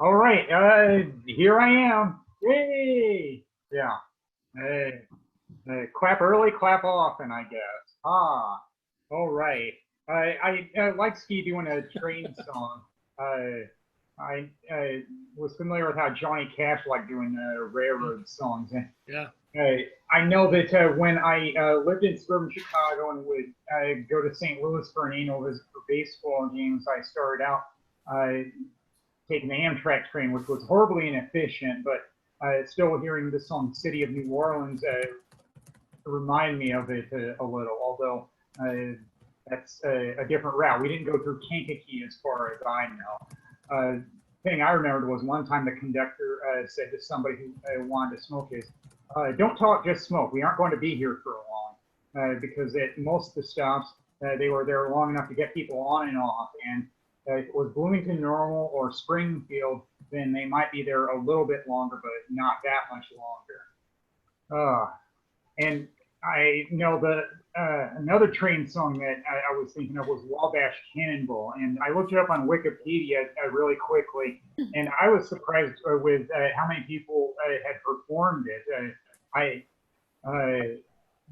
All right, here I am. Yay! Yeah. Hey, clap early, clap often, I guess. Ah, all right. I like Ski doing a train song. Uh, I was familiar with how Johnny Cash liked doing Mm, railroad songs, and yeah. I know that when I lived in suburban Chicago and would go to St. Louis for an annual visit for baseball games, I started out uh, taking the Amtrak train, which was horribly inefficient, but still hearing the song "City of New Orleans" remind me of it a little. Although that's a different route. We didn't go through Kankakee, as far as I know. Thing I remembered was one time the conductor said to somebody who wanted to smoke is, "Don't talk, just smoke. We aren't going to be here for long," because at most of the stops they were there long enough to get people on and off, and if it was Bloomington Normal or Springfield, then they might be there a little bit longer, but not that much longer. And I know the another train song that I was thinking of was Wabash Cannonball, and I looked it up on Wikipedia really quickly, and I was surprised with how many people had performed it. I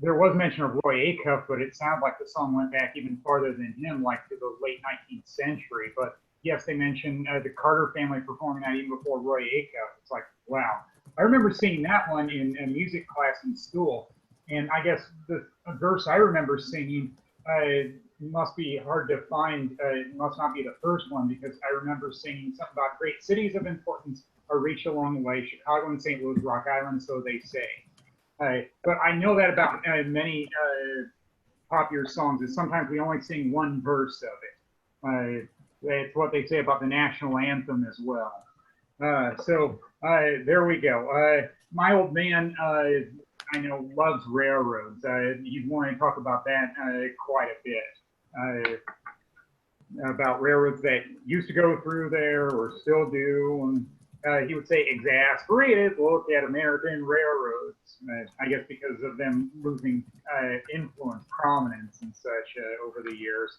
There was mention of Roy Acuff, but it sounds like the song went back even farther than him, like to the late 19th century. But yes, they mentioned the Carter family performing that even before Roy Acuff. It's like, wow. I remember seeing that one in a music class in school, and I guess the verse I remember singing must be hard to find. It must not be the first one because I remember singing something about great cities of importance are reached along the way. Chicago and St. Louis, Rock Island, so they say. But I know that about many popular songs is sometimes we only sing one verse of it. It's what they say about the national anthem as well. There we go. My old man, I know, loves railroads. He'd want to talk about that quite a bit. About railroads that used to go through there or still do. And he would say, exasperated, look at American railroads. I guess because of them losing influence, prominence, and such over the years.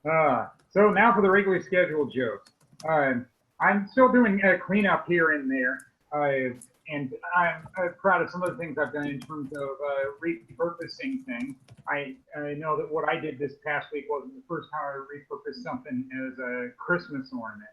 So now for the regularly scheduled jokes. I'm still doing cleanup here and there, and I'm proud of some of the things I've done in terms of repurposing things. I know that what I did this past week wasn't the first time I repurposed something as a Christmas ornament.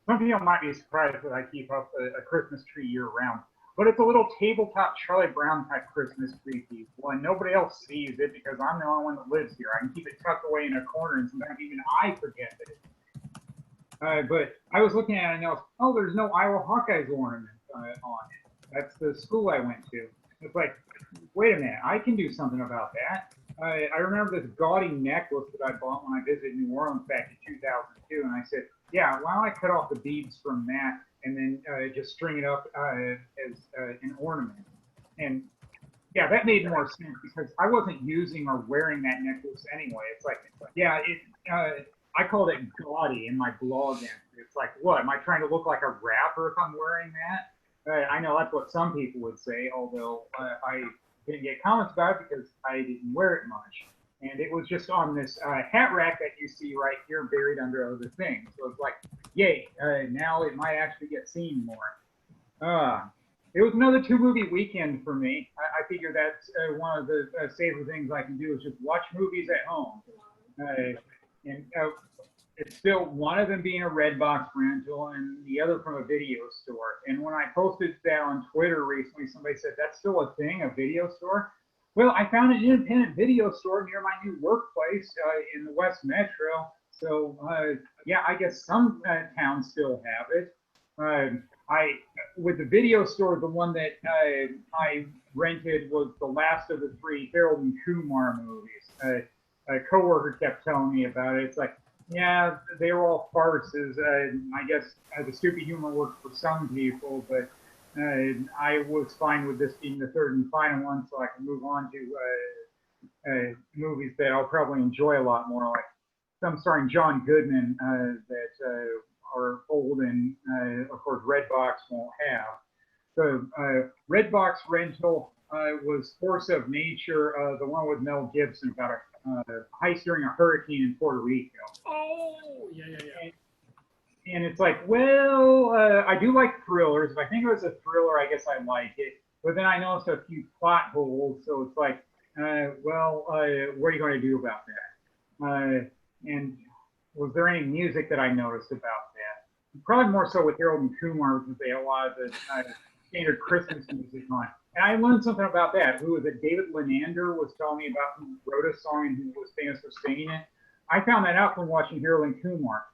Some people might be surprised that I keep up a Christmas tree year round, but it's a little tabletop Charlie Brown type Christmas tree piece. Well, and nobody else sees it because I'm the only one that lives here. I can keep it tucked away in a corner, and sometimes even I forget that it's but I was looking at it and I was, oh, there's no Iowa Hawkeyes ornament on it. That's the school I went to. It's like, wait a minute, I can do something about that. I remember this gaudy necklace that I bought when I visited New Orleans back in 2002, and I said, yeah, why don't I cut off the beads from that and then just string it up as an ornament? And yeah, that made more sense because I wasn't using or wearing that necklace anyway. It's like, yeah, I called it gaudy in my blog entry. It's like, what? Am I trying to look like a rapper if I'm wearing that? I know that's what some people would say, although I didn't get comments about it because I didn't wear it much. And it was just on this hat rack that you see right here, buried under other things. So it's like, yay! Now it might actually get seen more. Uh, it was another two-movie weekend for me. I figure that's one of the safer things I can do is just watch movies at home. And it's still one of them being a Redbox rental and the other from a video store. And when I posted that on Twitter recently, somebody said that's still a thing, a video store. Well, I found an independent video store near my new workplace in the West Metro. So yeah, I guess some towns still have it. I with the video store, the one that I rented was the last of the three Harold and Kumar movies. A coworker kept telling me about it. It's like, yeah, they were all farces. I guess the stupid humor worked for some people, but I was fine with this being the third and final one, so I can move on to movies that I'll probably enjoy a lot more, like some starring John Goodman that are old and, of course, Redbox won't have. So Redbox rental was Force of Nature, the one with Mel Gibson about a heist during a hurricane in Puerto Rico. Oh, yeah, yeah, yeah. and it's like, well, I do like thrillers. If I think it was a thriller, I guess I like it. But then I noticed a few plot holes, so it's like, what are you going to do about that? And was there any music that I noticed about that? Probably more so with Harold and Kumar because they have a lot of the standard Christmas music on. And I learned something about that. Who was it? David Lenander was telling me about who wrote a song and who was famous for singing it. I found that out from watching Harold and Kumar.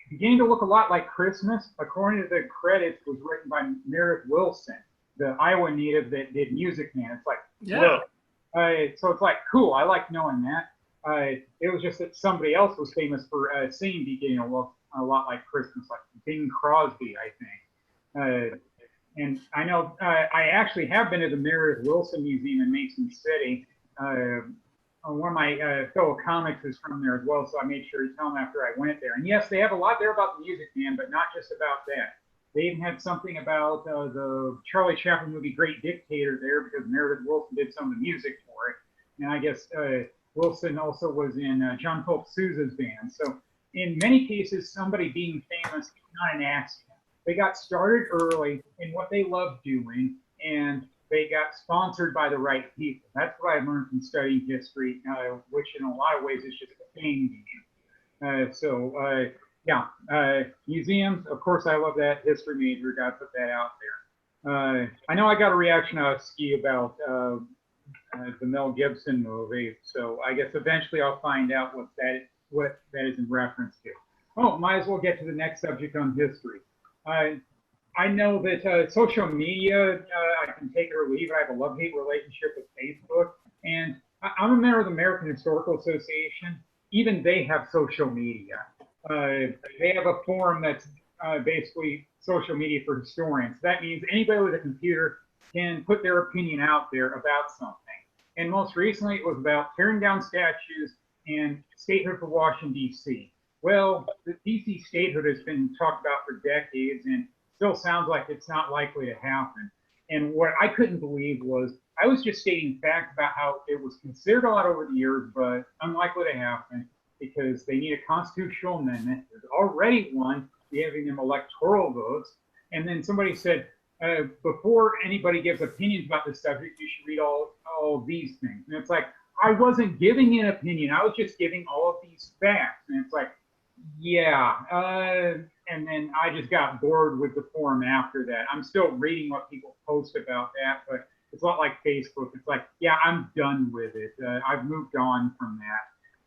Beginning to look a lot like Christmas, according to the credits, was written by Meredith Willson, the Iowa native that did Music Man. It's like, Yeah. so it's like, cool. I like knowing that. It was just that somebody else was famous for singing beginning to look a lot like Christmas, like Bing Crosby, I think. And I know I actually have been to the Meredith Willson Museum in Mason City. One of my fellow comics is from there as well, so I made sure to tell him after I went there. And yes, they have a lot there about the Music Man, but not just about that. They even had something about the Charlie Chaplin movie Great Dictator there because Meredith Willson did some of the music for it. And I guess Willson also was in John Philip Sousa's band. So in many cases, somebody being famous is not an accident. They got started early in what they loved doing, and they got sponsored by the right people. That's what I learned from studying history, which in a lot of ways is just a fame game. Museums, of course, I love that. History major, got to put that out there. I know I got a reaction out of Ski about the Mel Gibson movie, so I guess eventually I'll find out what that is in reference to. Oh, might as well get to the next subject on history. I know that social media, I can take it or leave it. I have a love-hate relationship with Facebook. And I'm a member of the American Historical Association. Even they have social media. They have a forum that's basically social media for historians. That means anybody with a computer can put their opinion out there about something. And most recently, it was about tearing down statues and statehood for Washington, D.C. Well, the D.C. statehood has been talked about for decades and still sounds like it's not likely to happen. And what I couldn't believe was I was just stating facts about how it was considered a lot over the years, but unlikely to happen because they need a constitutional amendment. There's already one, giving them electoral votes. And then somebody said, before anybody gives opinions about this subject, you should read all these things. And it's like, I wasn't giving an opinion. I was just giving all of these facts. And it's like, yeah. And then I just got bored with the forum after that. I'm still reading what people post about that, but it's a lot like Facebook. It's like, yeah, I'm done with it. I've moved on from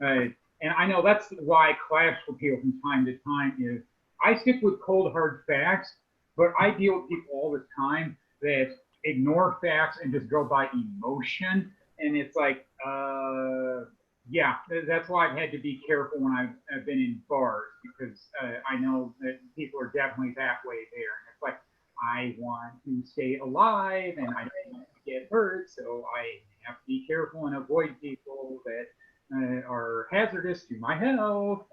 that. And I know that's why I clash with people from time to time is I stick with cold, hard facts, but I deal with people all the time that ignore facts and just go by emotion. And it's like, yeah, that's why I've had to be careful when I've been in bars because I know that people are definitely that way there. And it's like, I want to stay alive and I don't want to get hurt, so I have to be careful and avoid people that are hazardous to my health.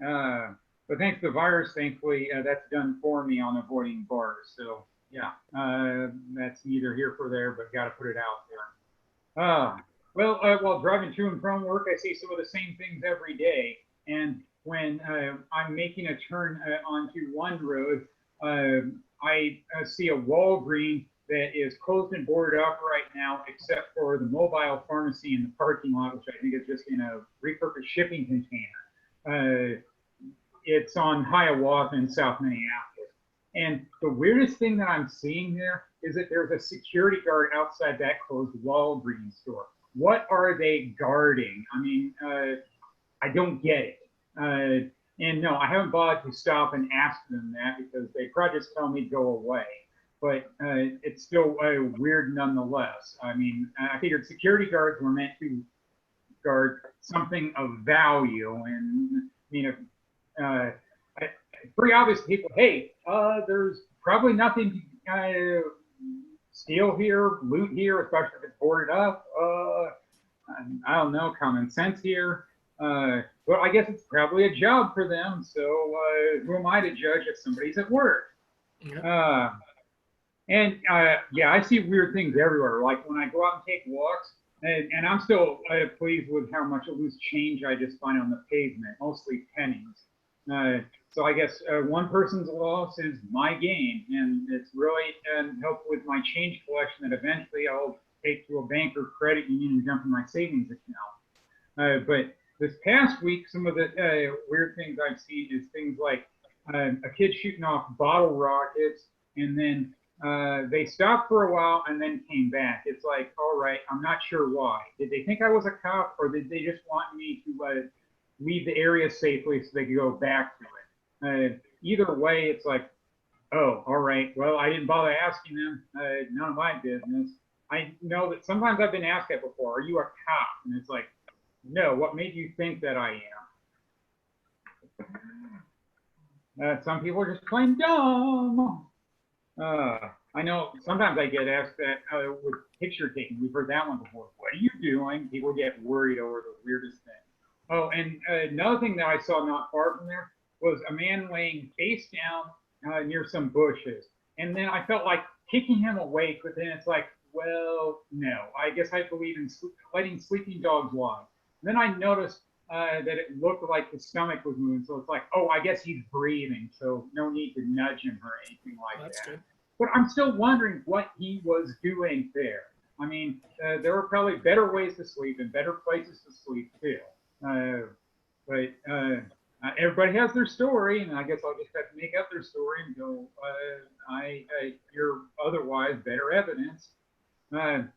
But thanks to the virus, thankfully, that's done for me on avoiding bars. So, yeah, that's neither here nor there, but got to put it out there. While driving to and from work, I see some of the same things every day. And when I'm making a turn onto one road, I see a Walgreens that is closed and boarded up right now, except for the mobile pharmacy in the parking lot, which I think is just in a repurposed shipping container. It's on Hiawatha in South Minneapolis. And the weirdest thing that I'm seeing there is that there's a security guard outside that closed Walgreens store. What are they guarding? I mean, I don't get it. And no, I haven't bothered to stop and ask them that because they probably just tell me to go away. But it's still weird nonetheless. I mean, I figured security guards were meant to guard something of value. And, you know, it's pretty obvious to people, hey, there's probably nothing to steal here, loot here, especially if it's boarded up. I don't know, common sense here. But I guess it's probably a job for them. So who am I to judge if somebody's at work? Yeah. Yeah, I see weird things everywhere. Like when I go out and take walks, and I'm still pleased with how much loose change I just find on the pavement, mostly pennies. So I guess one person's loss is my gain, and it's really helped with my change collection that eventually I'll take to a bank or credit union and dump in my savings account. But this past week, some of the weird things I've seen is things like a kid shooting off bottle rockets, and then they stopped for a while and then came back. It's like, all right, I'm not sure why. Did they think I was a cop, or did they just want me to leave the area safely so they could go back to it? Either way, it's like, oh, all right. Well, I didn't bother asking them. None of my business. I know that sometimes I've been asked that before. Are you a cop? And it's like, no. What made you think that I am? Some people are just plain dumb. I know sometimes I get asked that with picture taking. We've heard that one before. What are you doing? People get worried over the weirdest thing. Oh, and another thing that I saw not far from there was a man laying face down near some bushes. And then I felt like kicking him awake, but then it's like, well, no. I guess I believe in letting sleeping dogs lie. Then I noticed that it looked like his stomach was moving. So it's like, oh, I guess he's breathing. So no need to nudge him or anything like That's that. good. But I'm still wondering what he was doing there. I mean, there were probably better ways to sleep and better places to sleep too. But everybody has their story, and I guess I'll just have to make up their story and go, you're otherwise better evidence. And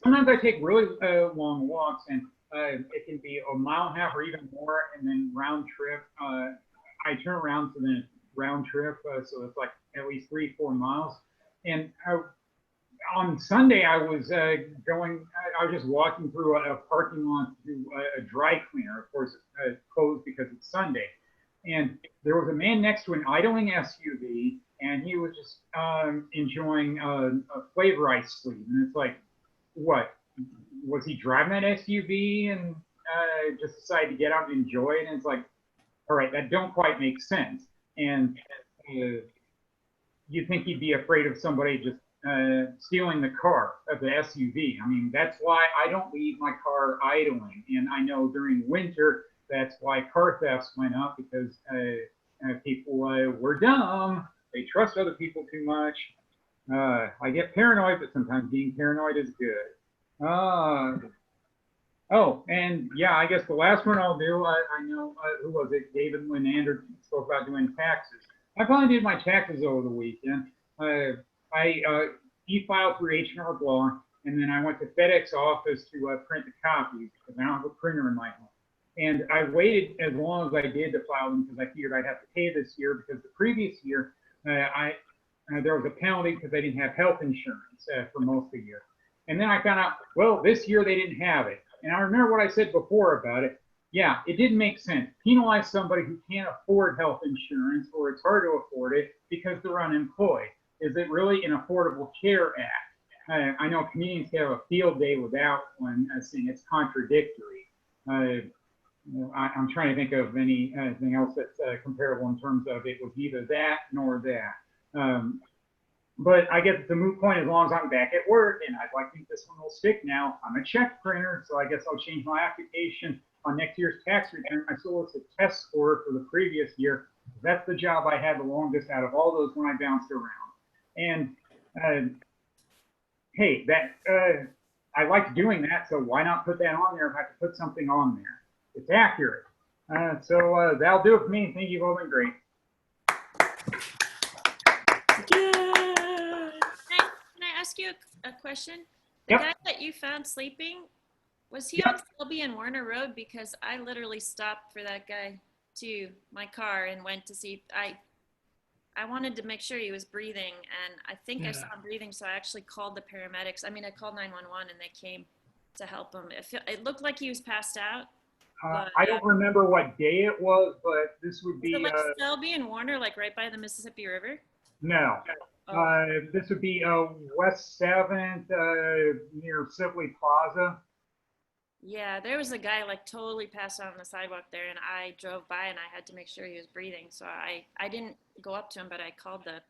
sometimes I take really long walks, and it can be a mile and a half or even more, and then round trip. I turn around to the round trip, so it's like at least 3-4 miles. And on Sunday, I was I was just walking through a parking lot to a dry cleaner. Of course, it's closed because it's Sunday. And there was a man next to an idling SUV, and he was just enjoying a flavor ice sleeve. And it's like, what? Was he driving that SUV and just decided to get out and enjoy it? And it's like, all right, that don't quite make sense. And you'd think he'd be afraid of somebody just stealing the car of the SUV. I mean, that's why I don't leave my car idling. And I know during winter, that's why car thefts went up, because people were dumb. They trust other people too much. I get paranoid, but sometimes being paranoid is good. Oh, and yeah, I guess the last one I'll do, I know, who was it? David Lenander spoke about doing taxes. I finally did my taxes over the weekend. I e-filed through H&R Block, and then I went to FedEx office to print the copies because I don't have a printer in my home. And I waited as long as I did to file them because I figured I'd have to pay this year, because the previous year there was a penalty because I didn't have health insurance for most of the year. And then I found out, well, this year they didn't have it. And I remember what I said before about it. Yeah, it didn't make sense. Penalize somebody who can't afford health insurance, or it's hard to afford it because they're unemployed. Is it really an Affordable Care Act? I know comedians have a field day without one, saying it's contradictory. I'm trying to think of anything else that's comparable in terms of it was either that nor that. But I guess it's a moot point as long as I'm back at work, and I'd like to think this one will stick now. I'm a check printer, so I guess I'll change my occupation on next year's tax return. I still list a test score for the previous year. That's the job I had the longest out of all those when I bounced around. And hey, I like doing that, so why not put that on there if I have to put something on there? It's accurate. So that'll do it for me. Thank you, all been great. Can I ask you a question? The Yep. guy that you found sleeping, was he on Selby and Warner Road? Because I literally stopped for that guy to my car and went to see. I wanted to make sure he was breathing, and I think I saw him breathing, so I actually called the paramedics. I mean, I called 911, and they came to help him. It looked like he was passed out. But, I don't remember what day it was, but this would be like Selby and Warner, like right by the Mississippi River. no. This would be West 7th near Sibley Plaza. Yeah, there was a guy like totally passed out on the sidewalk there, and I drove by and I had to make sure he was breathing. So I didn't go up to him, but I called the.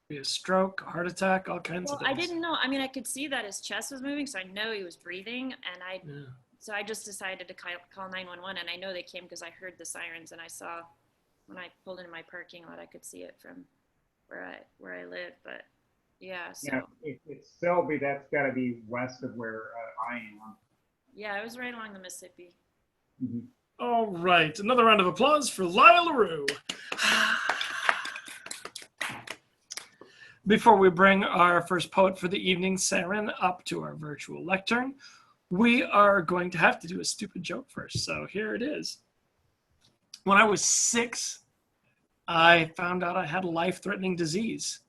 Be a stroke, heart attack, all kinds of things. I didn't know. I mean, I could see that his chest was moving, so I know he was breathing, and so I just decided to call 911, and I know they came because I heard the sirens and I saw when I pulled into my parking lot, I could see it from where I live. But yeah, so Yeah, it's Selby. That's got to be west of where I am. yeah, I was right along the Mississippi. Mhm. All right, another round of applause for Lyle Larue. Before we bring our first poet for the evening, Saren, up to our virtual lectern, we are going to have to do a stupid joke first. So here it is. When I was 6, I found out I had a life-threatening disease.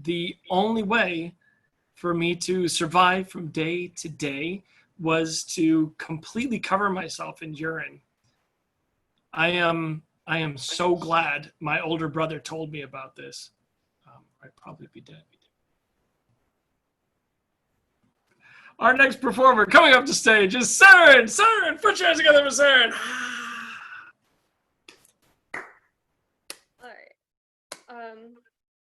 The only way for me to survive from day to day was to completely cover myself in urine. I am so glad my older brother told me about this. I'd probably be dead. Our next performer coming up to stage is Saren. Saren, put your hands together for Saren. All right.